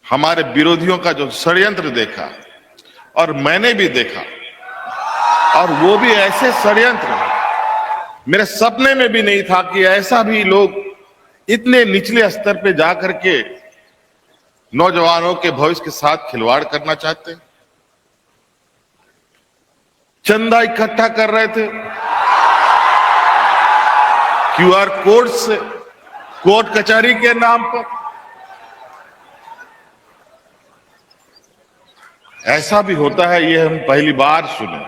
हमारे विरोधियों का जो षड्यंत्र देखा, और मैंने भी देखा, और वो भी ऐसे षड्यंत्र मेरे सपने में भी नहीं था कि ऐसा भी लोग इतने निचले स्तर पे जाकर के नौजवानों के भविष्य के साथ खिलवाड़ करना चाहते हैं। चंदा इकट्ठा कर रहे थे क्यूआर कोड से, कोर्ट कचहरी के नाम पर। ऐसा भी होता है, ये हम पहली बार सुने।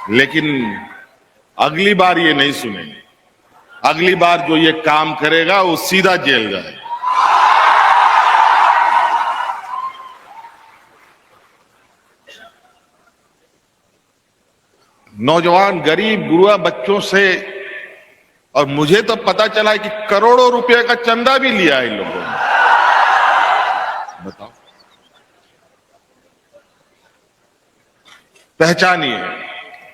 लेकिन अगली बार ये नहीं सुनेंगे। अगली बार जो ये काम करेगा वो सीधा जेल जाएगा। नौजवान गरीब गुरुआ बच्चों से, और मुझे तो पता चला है कि करोड़ों रुपए का चंदा भी लिया है इन लोगों ने। बताओ, पहचानिए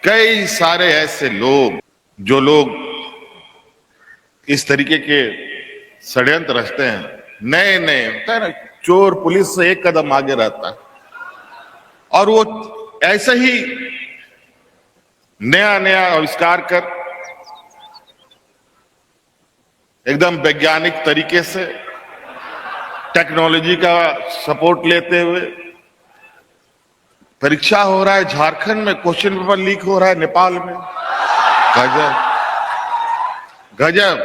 कई सारे ऐसे लोग जो लोग इस तरीके के षड्यंत्र रचते हैं। नए नए होता है ना, चोर पुलिस से एक कदम आगे रहता है, और वो ऐसे ही नया नया आविष्कार कर एकदम वैज्ञानिक तरीके से टेक्नोलॉजी का सपोर्ट लेते हुए परीक्षा हो रहा है। झारखंड में क्वेश्चन पेपर लीक हो रहा है, नेपाल में। गजब गजब।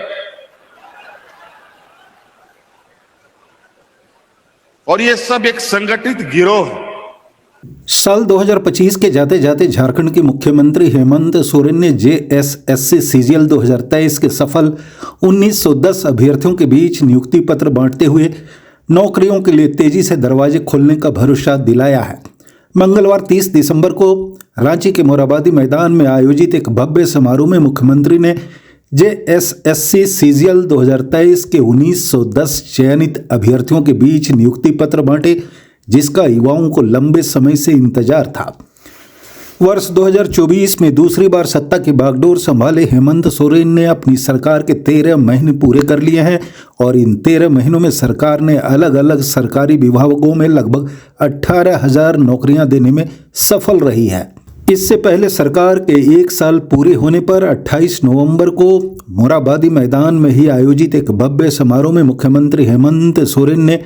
और ये सब एक संगठित गिरोह है। साल 2025 के जाते जाते झारखंड के मुख्यमंत्री हेमंत सोरेन ने जेएसएससी सीजीएल 2023 के सफल 1910 अभ्यर्थियों के बीच नियुक्ति पत्र बांटते हुए नौकरियों के लिए तेजी से दरवाजे खोलने का भरोसा दिलाया है। मंगलवार 30 दिसंबर को रांची के मोरहाबादी मैदान में आयोजित एक भव्य समारोह में मुख्यमंत्री ने जेएसएससी सीजीएल 2023 के 1910 चयनित अभ्यर्थियों के बीच नियुक्ति पत्र बांटे, जिसका युवाओं को लंबे समय से इंतजार था। वर्ष 2024 में दूसरी बार सत्ता की बागडोर संभाले हेमंत सोरेन ने अपनी सरकार के 13 महीने पूरे कर लिए हैं, और इन 13 महीनों में सरकार ने अलग अलग सरकारी विभागों में लगभग 18,000 नौकरियां देने में सफल रही है। इससे पहले सरकार के एक साल पूरे होने पर 28 नवंबर को मोरहाबादी मैदान में ही आयोजित एक भव्य समारोह में मुख्यमंत्री हेमंत सोरेन ने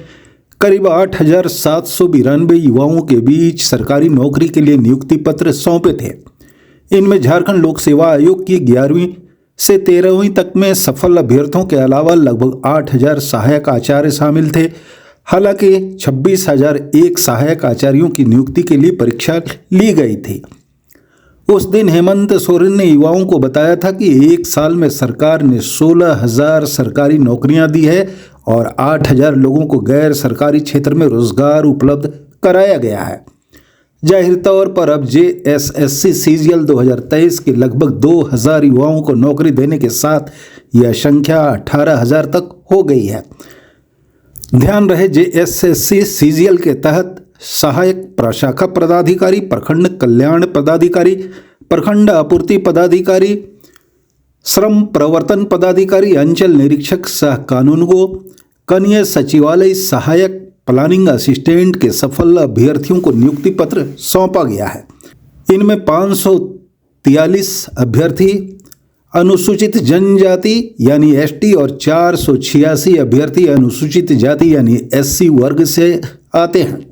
करीब 8,792 युवाओं के बीच सरकारी नौकरी के लिए नियुक्ति पत्र सौंपे थे। इनमें झारखंड लोक सेवा आयोग की 11वीं से 13वीं तक में सफल अभ्यर्थियों के अलावा लगभग 8,000 सहायक आचार्य शामिल थे। हालांकि 26,001 सहायक आचार्यों की नियुक्ति के लिए परीक्षा ली गई थी। उस दिन हेमंत सोरेन ने युवाओं को बताया था कि एक साल में सरकार ने 16,000 सरकारी नौकरियां दी है और 8,000 लोगों को गैर सरकारी क्षेत्र में रोजगार उपलब्ध कराया गया है। जाहिर तौर पर अब जेएसएससी सीजीएल 2023 के लगभग 2,000 युवाओं को नौकरी देने के साथ यह संख्या 18,000 तक हो गई है। ध्यान रहे, जेएसएससी सीजीएल के तहत सहायक प्रशाखा पदाधिकारी, प्रखंड कल्याण पदाधिकारी, प्रखंड आपूर्ति पदाधिकारी, श्रम प्रवर्तन पदाधिकारी, अंचल निरीक्षक सह कानूनगो, कनीय सचिवालय सहायक, प्लानिंग असिस्टेंट के सफल अभ्यर्थियों को नियुक्ति पत्र सौंपा गया है। इनमें 543 अभ्यर्थी अनुसूचित जनजाति यानी एसटी और 486 अभ्यर्थी अनुसूचित जाति यानी एससी वर्ग से आते हैं।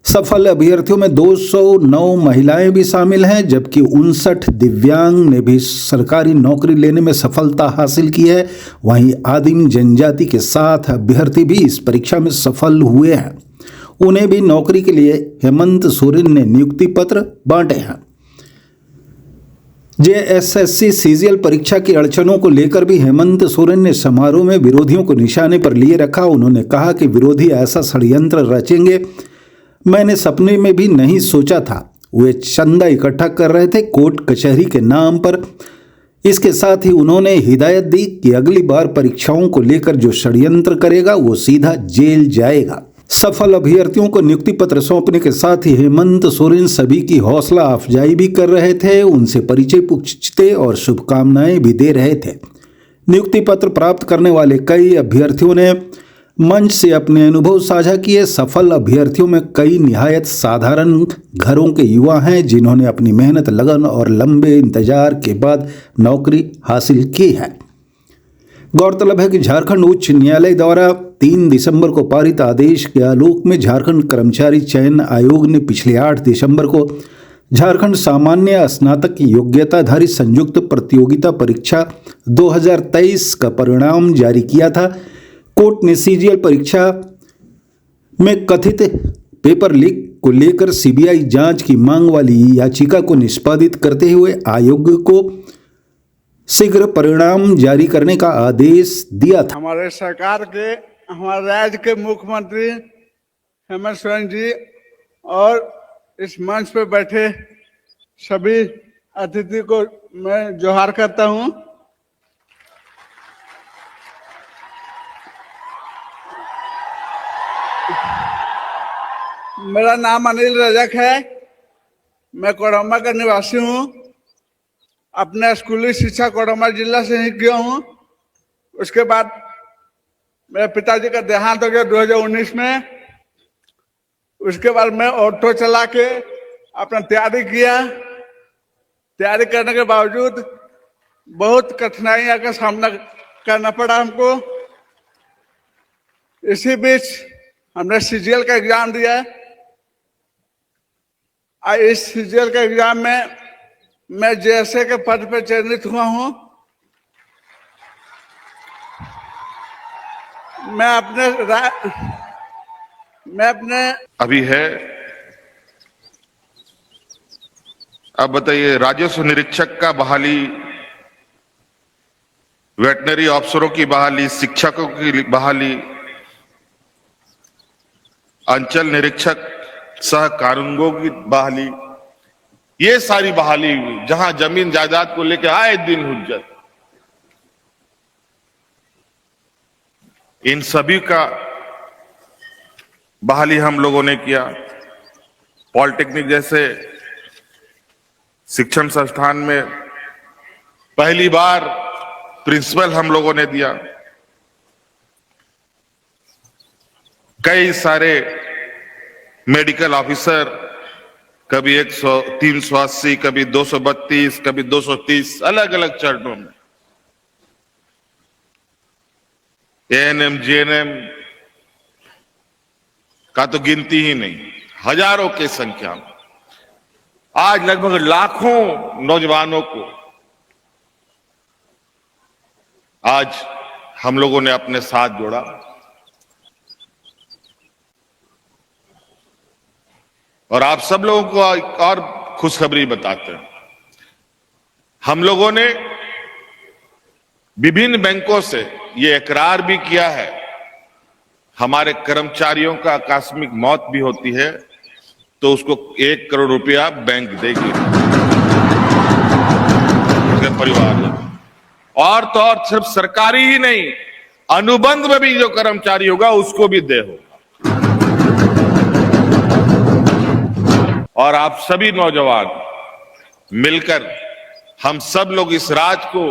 सफल अभ्यर्थियों में 209 महिलाएं भी शामिल हैं, जबकि 59 दिव्यांग ने भी सरकारी नौकरी लेने में सफलता हासिल की है। वहीं आदिम जनजाति के 7 अभ्यर्थी भी इस परीक्षा में सफल हुए हैं। उन्हें भी नौकरी के लिए हेमंत सोरेन ने नियुक्ति पत्र बांटे हैं। जेएसएससी सीजीएल परीक्षा की अड़चनों को लेकर भी हेमंत सोरेन ने समारोह में विरोधियों को निशाने पर लिए रखा। उन्होंने कहा कि विरोधी ऐसा षड्यंत्र रचेंगे, मैंने सपने में भी नहीं सोचा था। वे चंदा इकट्ठा कर रहे थे कोर्ट कचहरी के नाम पर। इसके साथ ही उन्होंने हिदायत दी कि अगली बार परीक्षाओं को लेकर जो षड्यंत्र करेगा वो सीधा जेल जाएगा। सफल अभ्यर्थियों को नियुक्ति पत्र सौंपने के साथ ही हेमंत सोरेन सभी की हौसला अफजाई भी कर रहे थे, उनसे परिचय पूछते और शुभकामनाएं भी दे रहे थे। नियुक्ति पत्र प्राप्त करने वाले कई अभ्यर्थियों ने मंच से अपने अनुभव साझा किए। सफल अभ्यर्थियों में कई निहायत साधारण घरों के युवा हैं जिन्होंने अपनी मेहनत, लगन और लंबे इंतजार के बाद नौकरी हासिल की है। गौरतलब है कि झारखंड उच्च न्यायालय द्वारा 3 दिसंबर को पारित आदेश के आलोक में झारखंड कर्मचारी चयन आयोग ने पिछले 8 दिसंबर को झारखंड सामान्य स्नातक योग्यताधारी संयुक्त प्रतियोगिता परीक्षा 2023 का परिणाम जारी किया था। कोर्ट ने सीजीएल परीक्षा में कथित पेपर लीक को लेकर सीबीआई जांच की मांग वाली याचिका को निष्पादित करते हुए आयोग को शीघ्र परिणाम जारी करने का आदेश दिया था। हमारे सरकार के, हमारे राज्य के मुख्यमंत्री हेमंत सोरेन जी और इस मंच पर बैठे सभी अतिथि को मैं जोहार करता हूं। मेरा नाम अनिल रजक है। मैं कोडरमा का निवासी हूं। अपने स्कूली शिक्षा कोडरमा जिला से ही किया हूं। उसके बाद मेरे पिताजी का देहांत हो गया 2019 में। उसके बाद मैं ऑटो चला के अपना तैयारी किया। तैयारी करने के बावजूद बहुत कठिनाइयों का सामना करना पड़ा हमको। इसी बीच हमने सीजीएल का एग्जाम दिया। इस सीजीएल के एग्जाम में मैं जेएसए के पद पर चयनित हुआ हूं। मैं अपने अभी है। अब बताइए, राजस्व निरीक्षक का बहाली, वेटनरी अफसरों की बहाली, शिक्षकों की बहाली, अंचल निरीक्षक सह कानूनगों की बहाली, ये सारी बहाली हुई। जहां जमीन जायदाद को लेकर आए दिन हुज्जत, इन सभी का बहाली हम लोगों ने किया। पॉलिटेक्निक जैसे शिक्षण संस्थान में पहली बार प्रिंसिपल हम लोगों ने दिया। कई सारे मेडिकल ऑफिसर, कभी 380, कभी 232, कभी 230, अलग अलग चरणों में। एएनएम, जीएनएम का तो गिनती ही नहीं, हजारों की संख्या में। आज लगभग लाखों नौजवानों को आज हम लोगों ने अपने साथ जोड़ा। और आप सब लोगों को एक और खुशखबरी बताते हैं। हम लोगों ने विभिन्न बैंकों से ये इकरार भी किया है, हमारे कर्मचारियों का आकस्मिक मौत भी होती है तो उसको 1 करोड़ रुपया बैंक देगी उसके परिवार में। और तो और सिर्फ सरकारी ही नहीं, अनुबंध में भी जो कर्मचारी होगा उसको भी दे होगा। और आप सभी नौजवान मिलकर हम सब लोग इस राज को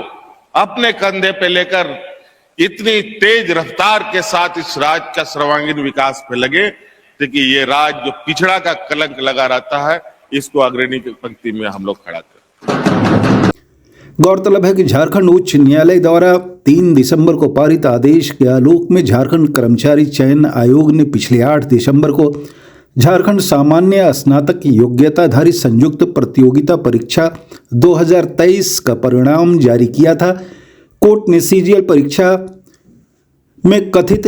अपने कंधे पे लेकर इतनी तेज रफ्तार के साथ इस राज का सर्वांगीण विकास पे लगे ताकि ये राज जो पिछड़ा का कलंक लगा रहता है, इसको अग्रणी की पंक्ति में हम लोग खड़ा करें। गौरतलब है कि झारखंड उच्च न्यायालय द्वारा 3 दिसंबर को पारित आदेश के आलोक में झारखंड कर्मचारी चयन आयोग ने पिछले 8 दिसंबर को झारखंड सामान्य स्नातक योग्यताधारी संयुक्त प्रतियोगिता परीक्षा 2023 का परिणाम जारी किया था। कोर्ट ने सीजीएल परीक्षा में कथित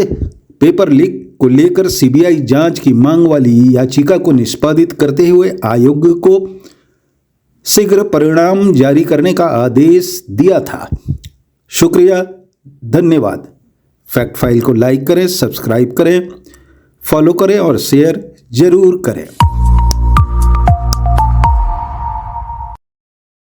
पेपर लीक को लेकर सीबीआई जांच की मांग वाली याचिका को निष्पादित करते हुए आयोग को शीघ्र परिणाम जारी करने का आदेश दिया था। शुक्रिया, धन्यवाद। फैक्ट फाइल को लाइक करें, सब्सक्राइब करें, फॉलो करें और शेयर जरूर करें।